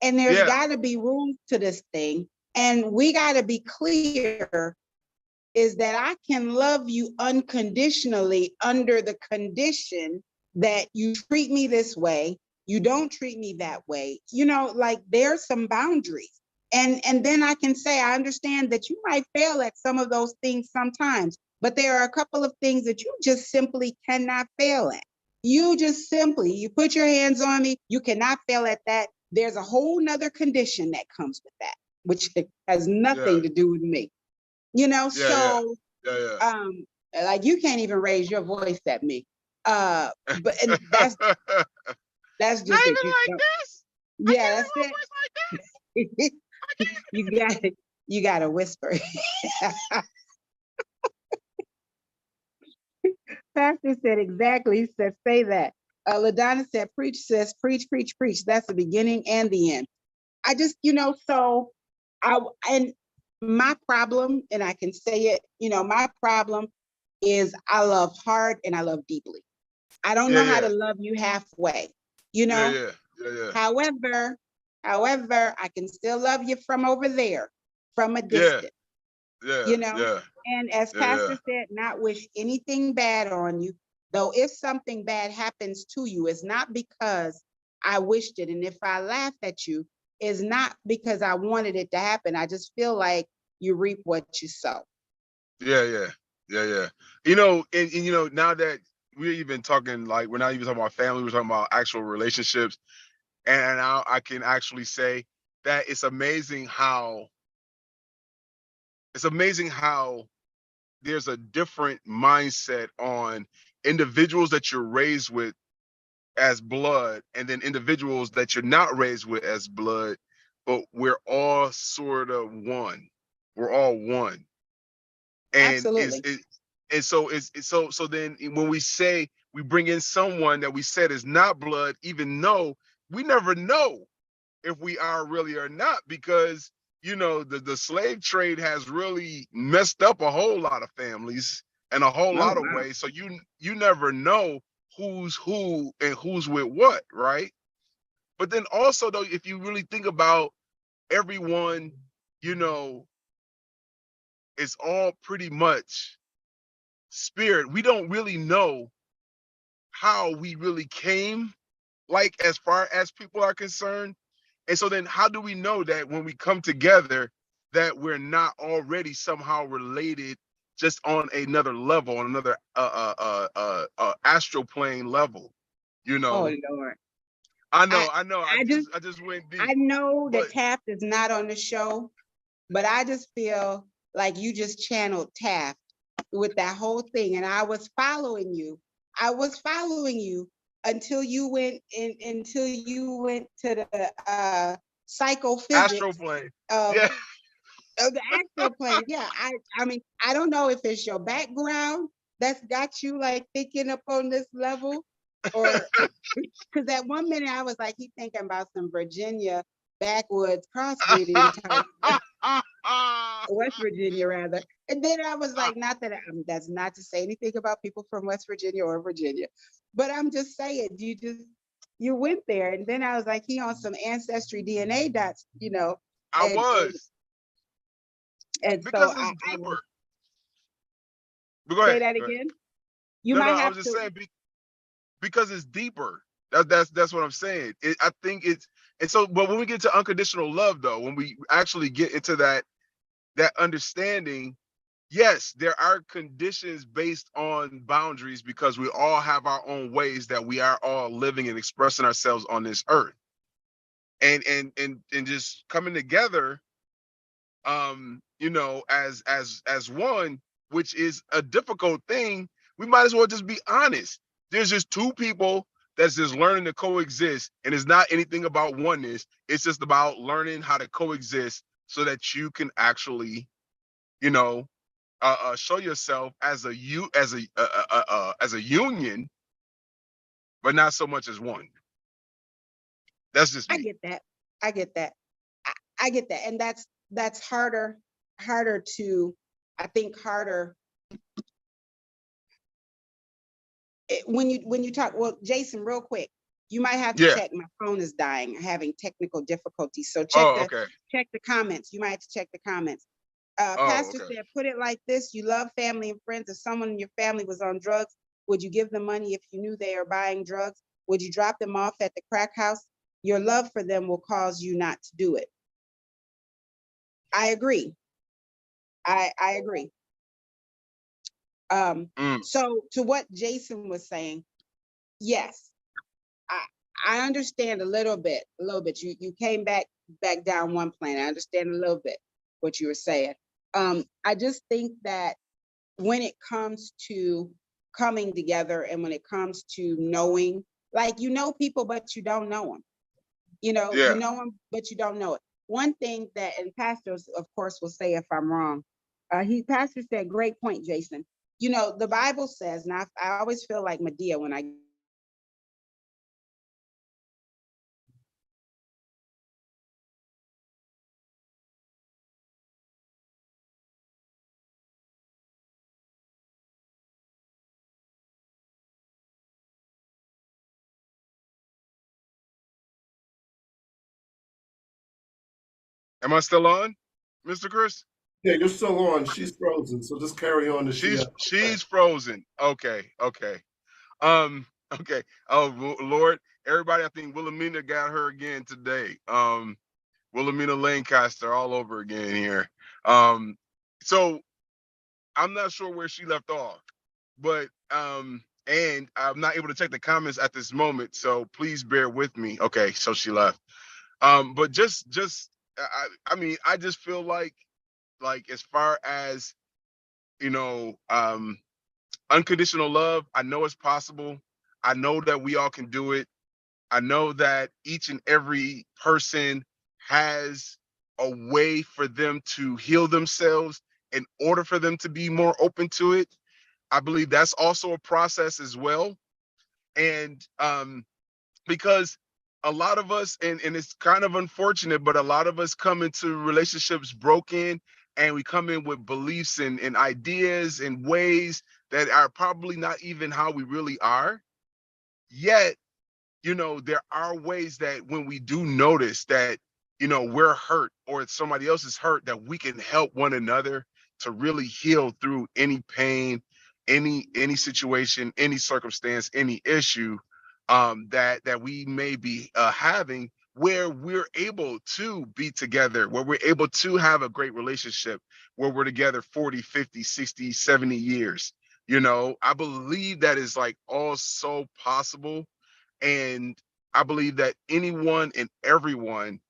and there's Yeah. got to be rules to this thing. And we got to be clear is that I can love you unconditionally under the condition that you treat me this way, you don't treat me that way. Like there's some boundaries. And then I can say, I understand that you might fail at some of those things sometimes, but there are a couple of things that you just simply cannot fail at. You put your hands on me, you cannot fail at that. There's a whole nother condition that comes with that, which has Yeah. nothing to do with me. Yeah. So Yeah. like you can't even raise your voice at me. But and that's Not just it. even like this. I Yeah, can't that's even voice like this. it. I can't. You gotta whisper. Pastor said exactly. He said, say that. LaDonna said, preach, sis, preach, preach, preach. That's the beginning and the end. I just, and my problem, and I can say it, my problem is I love hard and I love deeply. I don't know how Yeah. to love you halfway, you Yeah. know? Yeah. However, I can still love you from over there, from a Yeah. distance, Yeah. you know? Yeah. And as Yeah. Pastor said, not wish anything bad on you, though if something bad happens to you, it's not because I wished it. And if I laugh at you, it's not because I wanted it to happen. I just feel like you reap what you sow. Yeah. And now that we're even talking, like, we're not even talking about family, we're talking about actual relationships. And now I can actually say that it's amazing how there's a different mindset on individuals that you're raised with as blood and then individuals that you're not raised with as blood, but we're all sort of one. We're all one. And is Absolutely. it and so so then when we say we bring in someone that we said is not blood, even though we never know if we are really or not, because the slave trade has really messed up a whole lot of families and a whole Oh, lot of wow. ways. So you never know who's who and who's with what, right? But then also, though, if you really think about everyone, you know it's all pretty much spirit. We don't really know how we really came, like, as far as people are concerned. And so then how do we know that when we come together that we're not already somehow related, just on another level, on another astral plane level? you Oh, know Lord. I I, know, I I just, just went I deep. know But that Taft is not on the show, but I just feel like you just channeled Taft with that whole thing. And I was following you. I was following you until you went to the astral psychophysics plane. of Yeah. the actual plane. Yeah, I mean, I don't know if it's your background that's got you like thinking up on this level, or because at one minute I was like, he thinking about some Virginia backwoods crossbreeding type, West Virginia rather. And then I was like, not that that's not to say anything about people from West Virginia or Virginia, but I'm just saying, you went there, and then I was like, he on some ancestry DNA dots, I and was, so because it's I was. deeper. But go Say ahead. that Go ahead. again. You No, might I have was just to. saying, because it's deeper. That's what I'm saying. I think it's, and so, but when we get to unconditional love, though, when we actually get into that understanding, yes, there are conditions based on boundaries, because we all have our own ways that we are all living and expressing ourselves on this earth, and just coming together, as one, which is a difficult thing. We might as well just be honest. There's just two people that's just learning to coexist, and it's not anything about oneness. It's just about learning how to coexist so that you can actually, show yourself as a union, but not so much as one. That's just I me. get that. I get that. I get that. And that's harder to, I think harder when you talk. Well, Jason, real quick, you might have to Yeah. check. My phone is dying, having technical difficulties. So Oh, okay. check the comments. You might have to check the comments. Oh, Pastor okay. said, put it like this: you love family and friends. If someone in your family was on drugs, would you give them money if you knew they are buying drugs? Would you drop them off at the crack house? Your love for them will cause you not to do it. I agree. I agree. Mm, So to what Jason was saying, yes, I understand a little bit. You came back down one plane. I understand a little bit what you were saying. I just think that when it comes to coming together and when it comes to knowing, like, people, but you don't know them. You yeah. know them, but you don't know it. One thing that, and pastors, of course, will say if I'm wrong. Pastor said, great point, Jason. The Bible says, and I always feel like Medea when I Am I still on, Mr. Chris? Yeah, you're still on. She's frozen, so just carry on to she. She's frozen. Okay, okay. Um, okay. Oh Lord, everybody, I think Wilhelmina got her again today. Wilhelmina Lancaster all over again here. So I'm not sure where she left off, but and I'm not able to check the comments at this moment, so please bear with me. Okay, so she left. But I mean, I just feel like as far as you know, unconditional love, I know it's possible. I know that we all can do it. I know that each and every person has a way for them to heal themselves in order for them to be more open to it. I believe that's also a process as well. And because a lot of us, and it's kind of unfortunate, but a lot of us come into relationships broken, and we come in with beliefs and ideas and ways that are probably not even how we really are. Yet, there are ways that when we do notice that, we're hurt or it's somebody else is hurt, that we can help one another to really heal through any pain, any situation, any circumstance, any issue that we may be having, where we're able to be together, where we're able to have a great relationship, where we're together 40, 50, 60, 70 years. I believe that is like all so possible. And I believe that anyone and everyone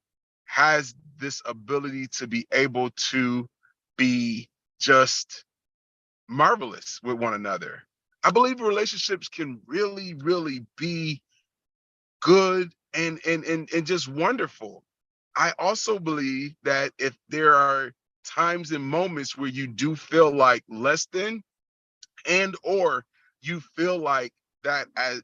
has this ability to be able to be just marvelous with one another. I believe relationships can really, really be good and just wonderful. I also believe that if there are times and moments where you do feel like less than, and or you feel like that, as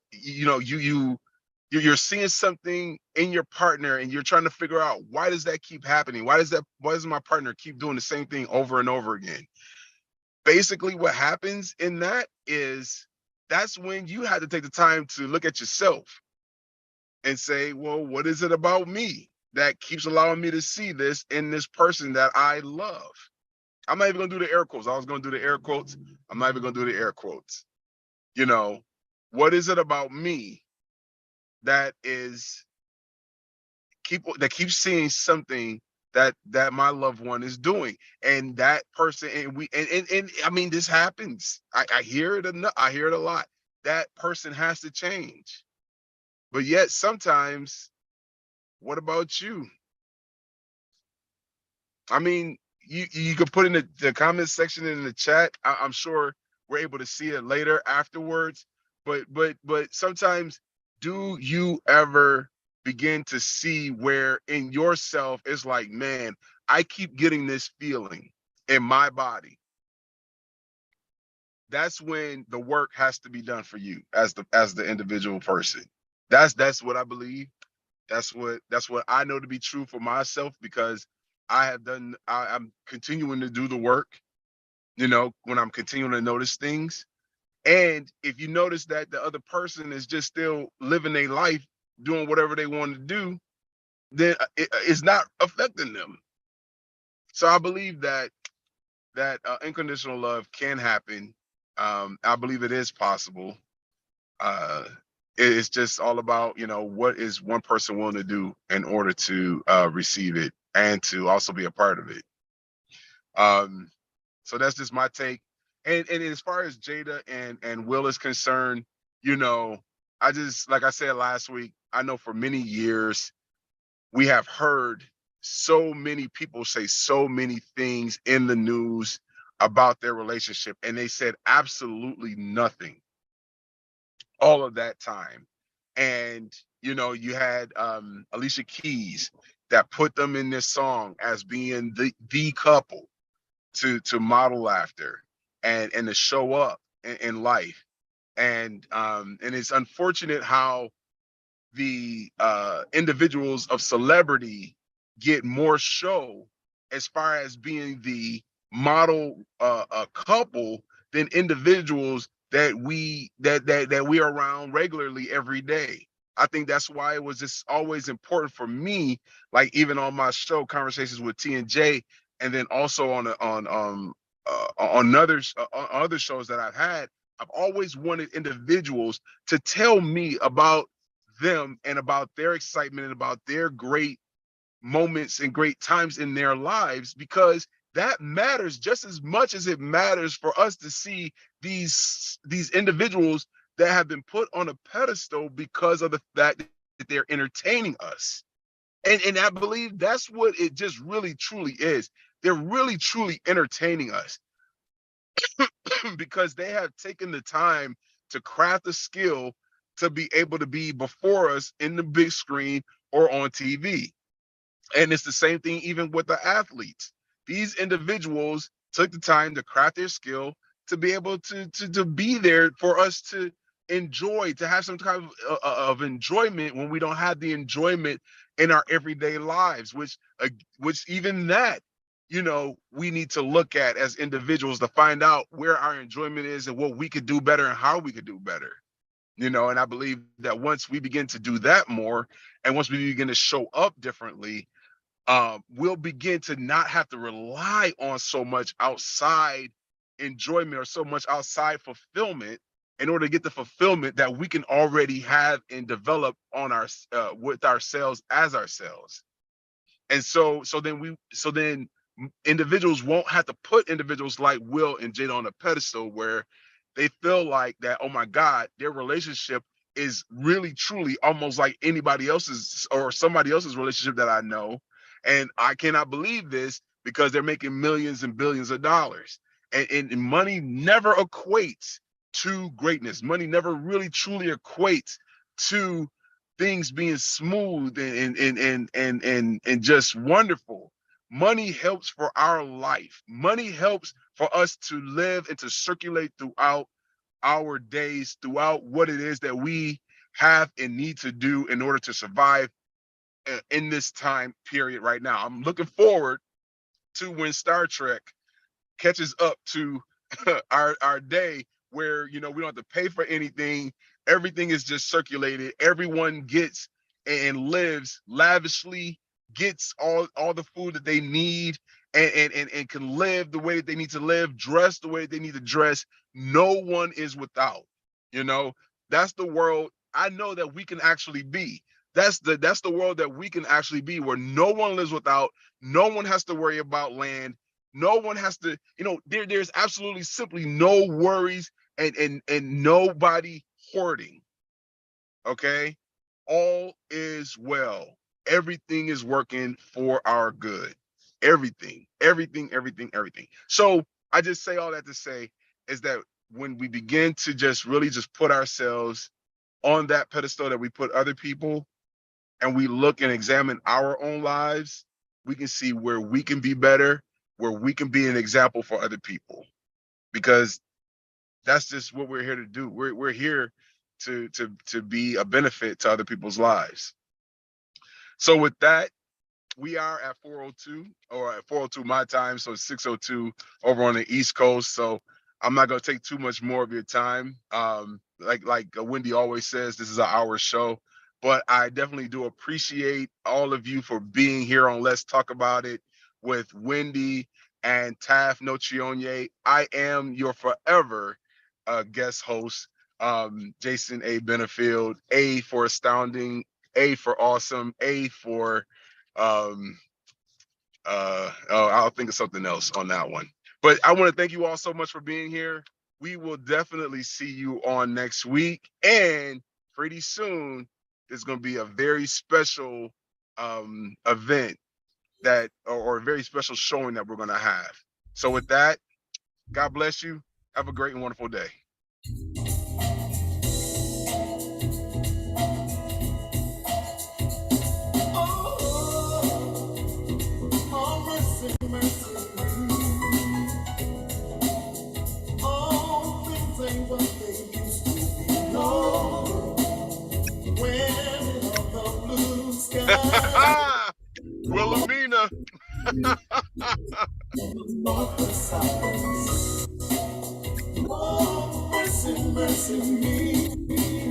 you're seeing something in your partner and you're trying to figure out, why does that keep happening? Why does my partner keep doing the same thing over and over again? Basically what happens in that is, that's when you have to take the time to look at yourself and say, well, what is it about me that keeps allowing me to see this in this person that I love? I'm not even gonna do the air quotes. I was gonna do the air quotes. I'm not even gonna do the air quotes. What is it about me that keeps seeing something that my loved one is doing, and that person, and I mean, this happens. I hear it enough. I hear it a lot. That person has to change, but yet sometimes, what about you? I mean, you could put in the comment section in the chat. I'm sure we're able to see it later afterwards. But sometimes, do you ever begin to see where in yourself it's like, man, I keep getting this feeling in my body, that's when the work has to be done for you as the individual person. That's what I believe. That's what I know to be true for myself, because I'm continuing to do the work, when I'm continuing to notice things. And if you notice that the other person is just still living their life, doing whatever they want to do, then it's not affecting them. So I believe that unconditional love can happen. I believe it is possible. Uh, it's just all about, what is one person willing to do in order to receive it and to also be a part of it. So that's just my take. And as far as Jada and Will is concerned, I just, like I said last week, I know for many years we have heard so many people say so many things in the news about their relationship, and they said absolutely nothing all of that time. And you had Alicia Keys that put them in this song as being the couple to model after and to show up in life. And it's unfortunate how the individuals of celebrity get more show as far as being the model couple than individuals that we are around regularly every day. I think that's why it was just always important for me, like even on my show, Conversations with T and J, and then also on other shows that I've had, I've always wanted individuals to tell me about them and about their excitement and about their great moments and great times in their lives, because that matters just as much as it matters for us to see these individuals that have been put on a pedestal because of the fact that they're entertaining us. And I believe that's what it just really truly is. They're really truly entertaining us because they have taken the time to craft a skill to be able to be before us in the big screen or on TV. And it's the same thing even with the athletes. These individuals took the time to craft their skill to be able to be there for us to enjoy, to have some kind of enjoyment when we don't have the enjoyment in our everyday lives, which even that, we need to look at as individuals to find out where our enjoyment is and what we could do better and how we could do better. And I believe that once we begin to do that more, and once we begin to show up differently, we'll begin to not have to rely on so much outside enjoyment or so much outside fulfillment in order to get the fulfillment that we can already have and develop on our with ourselves as ourselves. And so then individuals won't have to put individuals like Will and Jada on a pedestal where they feel like that, oh my God, their relationship is really truly almost like anybody else's or somebody else's relationship that I know. And I cannot believe this because they're making millions and billions of dollars. And money never equates to greatness. Money never really truly equates to things being smooth and just wonderful. Money helps for our life. Money helps for us to live and to circulate throughout our days, throughout what it is that we have and need to do in order to survive in this time period right now. I'm looking forward to when Star Trek catches up to our day where we don't have to pay for anything. Everything is just circulated. Everyone gets and lives lavishly, gets all the food that they need, and can live the way that they need to live, dress the way that they need to dress. No one is without. That's the world I know that we can actually be. That's the world that we can actually be, where no one lives without. No one has to worry about land. No one has to, there's absolutely simply no worries and nobody hoarding. Okay. All is well. Everything is working for our good. Everything. So I just say all that to say is that when we begin to just really just put ourselves on that pedestal that we put other people, and we look and examine our own lives, we can see where we can be better, where we can be an example for other people, because that's just what we're here to do. We're here to be a benefit to other people's lives. So with that, we are at 4:02, or at 4:02 my time, so 6:02 over on the East Coast. So I'm not gonna take too much more of your time. Like Winde always says, this is an hour show, but I definitely do appreciate all of you for being here on Let's Talk About It with Winde and Taf Nocionie. I am your forever guest host, Jason A. Benefield. A for astounding, A for awesome, A for I'll think of something else on that one. But I want to thank you all so much for being here. We will definitely see you on next week, and pretty soon there's going to be a very special event that, or a very special showing that we're going to have. So with that, God bless you. Have a great and wonderful day. Wilhelmina. Oh, mercy, mercy me.